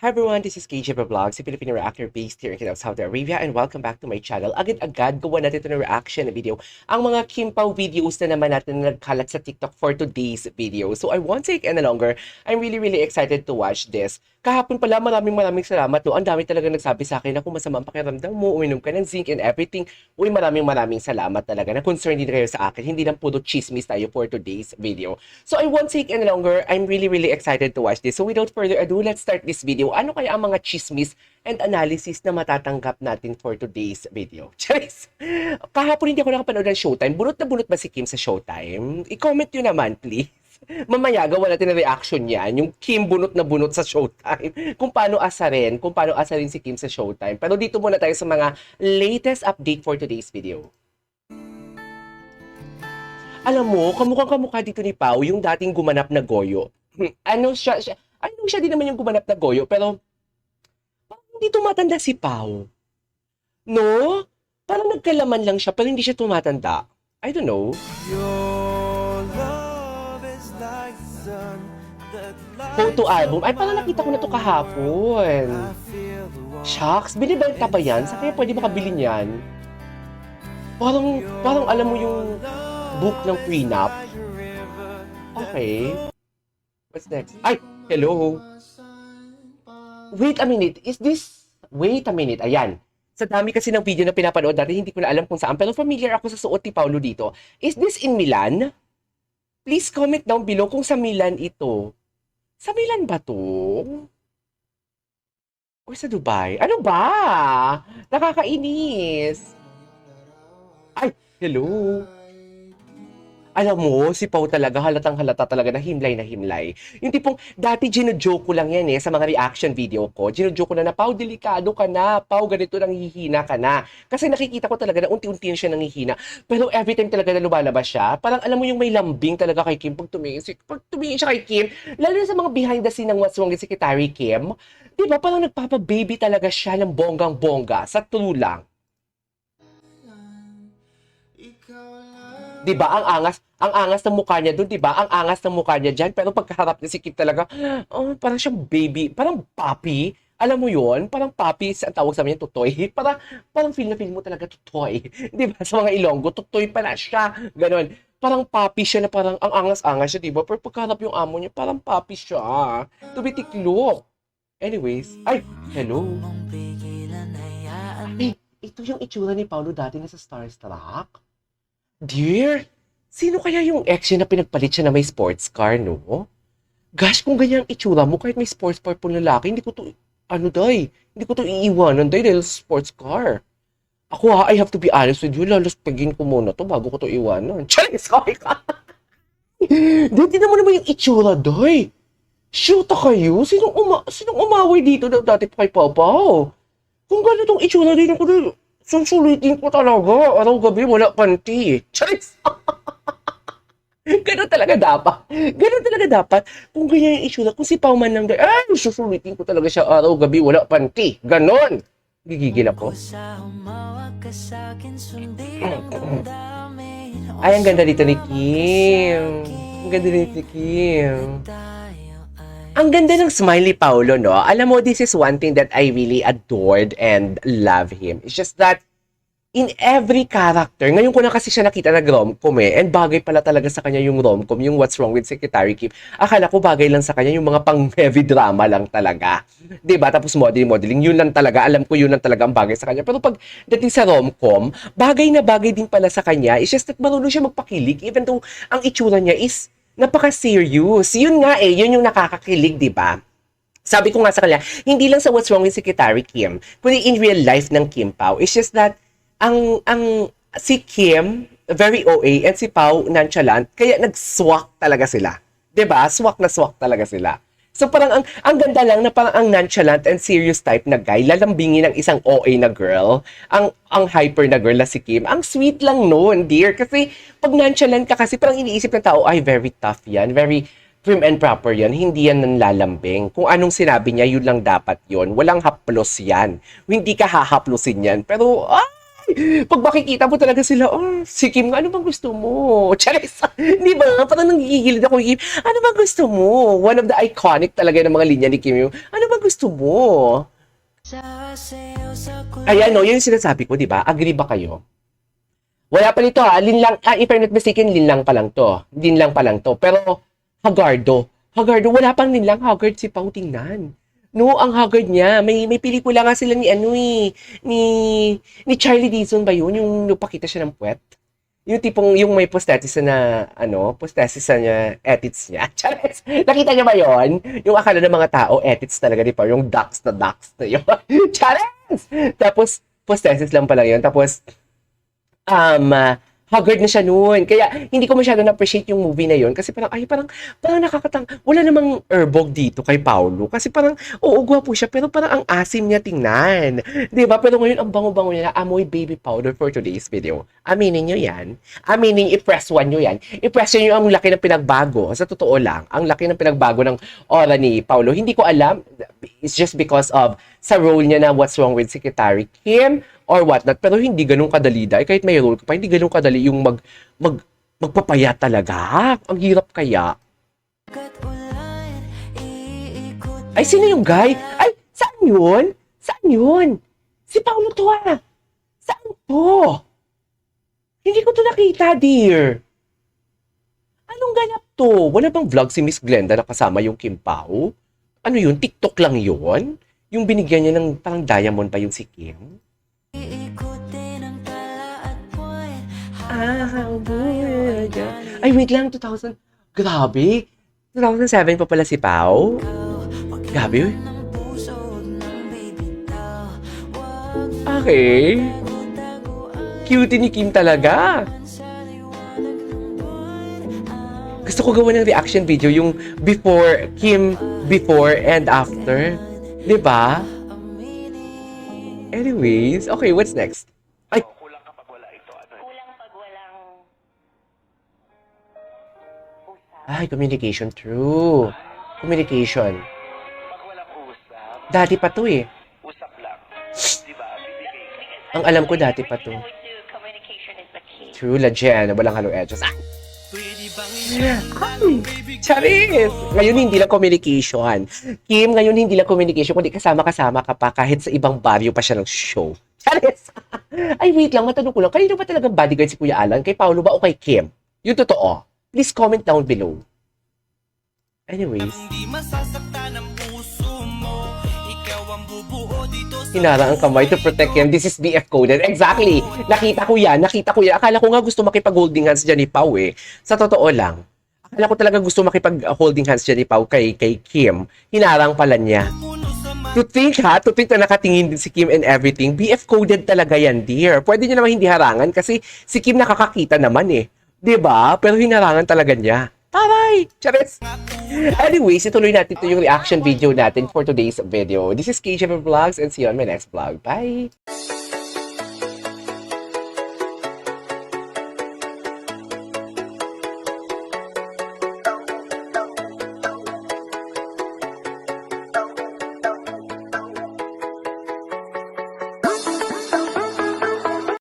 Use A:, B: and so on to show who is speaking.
A: Hi everyone, this is KJ Vlogs, a Filipino reactor based here in Saudi Arabia, and welcome back to my channel. Agad-agad gawa natin ito ng reaction na video. Ang mga Kim Pao videos na naman natin na nagkalat sa TikTok for today's video. So I won't take any longer. I'm really excited to watch this. Kahapon pala, maraming salamat. No? Ang dami talaga nagsabi sa akin na kung masama ang pakiramdam mo, uminom ka ng zinc and everything. Uy, maraming salamat talaga na concerned din kayo sa akin. Hindi lang puro chismis tayo for today's video. So I won't take any longer. I'm really excited to watch this. So without further ado, let's start this video. Ano kaya ang mga chismis and analysis na matatanggap natin for today's video? Charis! Kahapon hindi ako nakapanood ng Showtime. Bunot na bunot ba si Kim sa Showtime? I-comment nyo naman, please. Mamaya, gawa natin ang reaction niyan. Yung Kim bunot na bunot sa Showtime. Kung paano asarin si Kim sa Showtime. Pero dito muna tayo sa mga latest update for today's video. Alam mo, kamukha dito ni Pao, yung dating gumanap na Goyo. Ano siya din naman yung gumanap na Goyo, pero parang hindi tumatanda si Pao. No? Parang nagkalaman lang siya, pero hindi siya tumatanda. I don't know. Photo album. Ay, parang nakita ko na to kahapon. Shucks, binibenta ba yan? Saan kaya pwede makabili niyan? Parang alam mo yung book ng prenup. Okay. What's next? Ay! Hello! Wait a minute. Wait a minute. Ayan. Sa dami kasi ng video na pinapanood natin, hindi ko na alam kung saan. Pero familiar ako sa suot ni Paolo dito. Is this in Milan? Please comment down below kung sa Milan ito. Sa Milan ba to? Or sa Dubai? Ano ba? Nakakainis. Ay! Hello! Alam mo, si Pao talaga, halatang halata talaga na himlay. Yung tipong, dati gino-joke ko lang yan sa mga reaction video ko. Gino-joke ko na Pao, delikado ka na. Pao, ganito nanghihina ka na. Kasi nakikita ko talaga na unti-unti siya nanghihina. Pero every time talaga na lumalabas siya, parang alam mo yung may lambing talaga kay Kim. Pag tumingin siya kay Kim, lalo na sa mga behind the scene ng What's Wrong with Secretary Kim, di ba parang nagpapa-baby talaga siya ng bonggang-bongga sa true lang. Di ba ang angas ng mukha niya doon, di ba? Ang angas ng mukha niya diyan, pero pagkaharap niya si Kim talaga, parang siyang baby, parang puppy. Alam mo 'yon? Parang puppy, ang tawag sa niya tutoy. Parang feel mo talaga tutoy. Di ba? Sa mga Ilonggo, tutoy pala siya. Ganon. Parang puppy siya na parang ang angas-angas siya, di ba? Pero pagkaharap yung amo niya, parang puppy siya. Tumitiklop. Anyways, ay, hello. Ay, ito yung itsura ni Paolo dati na sa Starstruck. Dear, sino kaya yung ex niya na pinagpalit siya na may sports car, no? Gosh, kung ganyan ang itsura mo, kahit may sports car po lalaki, hindi ko to, hindi ko to iiwanan, dahil sports car. Ako I have to be honest with you, lalaspagin ko muna to bago ko to iwanan. Charis, okay ka? Dati naman naman yung itsura, day. Shoota kayo? Sinong umaway dito na dati pa kay Pao? Kung ganitong itsura din ako dito, susulitin ko talaga. Araw-gabi, wala panty. Charis! Ganun talaga dapat. Kung ganyan yung itsura, kung si Pao man lang, susulitin ko talaga siya araw-gabi, wala panty. Ganon! Gigigil ako. Ay, ang ganda dito ni Kim. Ang ganda ng smile ni Paolo, no? Alam mo, this is one thing that I really adored and love him. It's just that, in every character, ngayon ko na kasi siya nakita na rom-com and bagay pala talaga sa kanya yung rom-com, yung What's Wrong with Secretary Kim. Akala ko bagay lang sa kanya yung mga pang-heavy drama lang talaga. Diba? Tapos modeling, yun lang talaga. Alam ko yun lang talaga ang bagay sa kanya. Pero pag dating sa rom-com, bagay na bagay din pala sa kanya. It's just that marunong siya magpakilig even though ang itsura niya is napaka-serious. Yun nga yun yung nakakakilig, di ba? Sabi ko nga sa kanya, hindi lang sa What's Wrong with Secretary Kim, kundi in real life ng Kim Pao. It's just that, si Kim, very OA, and si Pao, nonchalant, kaya nag-swak talaga sila. Di ba? Swak na swak talaga sila. So parang ang ganda lang na parang ang nonchalant and serious type na guy, lalambingin ng isang OA na girl, ang hyper na girl na si Kim. Ang sweet lang noon, dear. Kasi pag nonchalant ka kasi parang iniisip ng tao, ay very tough yan, very prim and proper yan, hindi yan nanlalambing. Kung anong sinabi niya, yun lang dapat yun. Walang haplos yan. Hindi ka hahaplosin yan. Pero, Pag makikita mo talaga sila, oh, si Kim, ano bang gusto mo? Charis, di ba? Parang nanggigilid ako, Kim. Ano bang gusto mo? One of the iconic talaga ng mga linya ni Kim yung, ano bang gusto mo? Ayan, no, yun yung sinasabi ko, di ba? Agree ba kayo? Wala pa nito, ha? Linlang, if I'm not mistaken, linlang pa lang to. Linlang pa lang to. Pero, Hagardo, wala pang linlang Haggard si Pao, tingnan. No, ang Haggard niya, may pelikula nga sila ni ano eh, ni Charlie Dixon ba yun? Yung nupakita siya ng puwet? Yung tipong, yung may prosthesis na, ano, prosthesis niya, edits niya. Charis! Nakita niya ba yun? Yung akala ng mga tao, edits talaga di pa, yung ducks na yun. Charis! Tapos, prosthesis lang pala yun. Tapos, haggard na siya noon. Kaya hindi ko masyado na-appreciate yung movie na yun kasi parang wala namang erbog dito kay Paulo kasi parang oo, gwapo siya pero parang ang asim niya tingnan. 'Di ba? Pero ngayon ang bango-bango niya, amoy baby powder for today's video. Aminin niyo 'yan. Aminin, i-press one niyo 'yan. I-press niyo ang laki ng pinagbago. Sa totoo lang, ang laki ng pinagbago ng aura ni Paulo. Hindi ko alam. It's just because of sa role niya na What's Wrong with Secretary Kim or whatnot, pero hindi ganun kadali dahil kahit may role ka pa, hindi ganun kadali yung magpapaya talaga. Ang hirap kaya. Ay, sino yung guy? Ay, saan yun? Saan yun? Si Paulo to ah. Saan to? Hindi ko to nakita, dear. Anong ganap to? Wala bang vlog si Miss Glenda na kasama yung Kim Pao? Ano yun? TikTok lang yun? Yung binigyan niya ng parang diamond pa yung si Kim? Ay, wait lang, 2000. Grabe. 2007 pa pala si Pao. Grabe. Okay. Cute ni Kim talaga. Gusto ko gawa ng reaction video yung before and after. Diba? Anyways, okay, what's next? Ay,
B: Kulang kapag wala ito.
C: Kulang pag walang usap.
A: ay, communication, true. Communication.
B: Pag walang usap,
A: Dati pa to eh.
B: usap lang. Di ba? Bibigay.
A: Ang alam ko dati pa to.
C: Communication is the key.
A: True, legend. Walang halo edges. Ay! Charis! Ngayon hindi lang communication. Kim, ngayon hindi lang communication, kundi kasama-kasama ka pa kahit sa ibang baryo pa siya ng show. Charis! Ay, wait lang, matanong ko lang. Kanino ba talagang bodyguard si Kuya Alan? Kay Paolo ba o kay Kim? Yung totoo. Please comment down below. Anyways.
D: Hindi masasaktan ang puso mo. Ikaw ang bubuo dito sa
A: Hinarang ang kamay to protect him. This is BF coded. Exactly. Nakita ko yan. Akala ko nga gusto makipag-holding hands dyan ni Pao eh. Sa totoo lang. Akala ko talaga gusto makipag-holding hands dyan ni Pao kay Kim. Hinarang pala niya.
D: puno sa
A: To think na nakatingin din si Kim and everything. BF coded talaga yan, dear. Pwede niya naman hindi harangan kasi si Kim nakakakita naman eh. 'Di ba? Pero hinarangan talaga niya. Taray! Charis! Anyways, ituloy natin ito yung reaction video natin for today's video. This is KJ Vlogs and see you on my next vlog. Bye!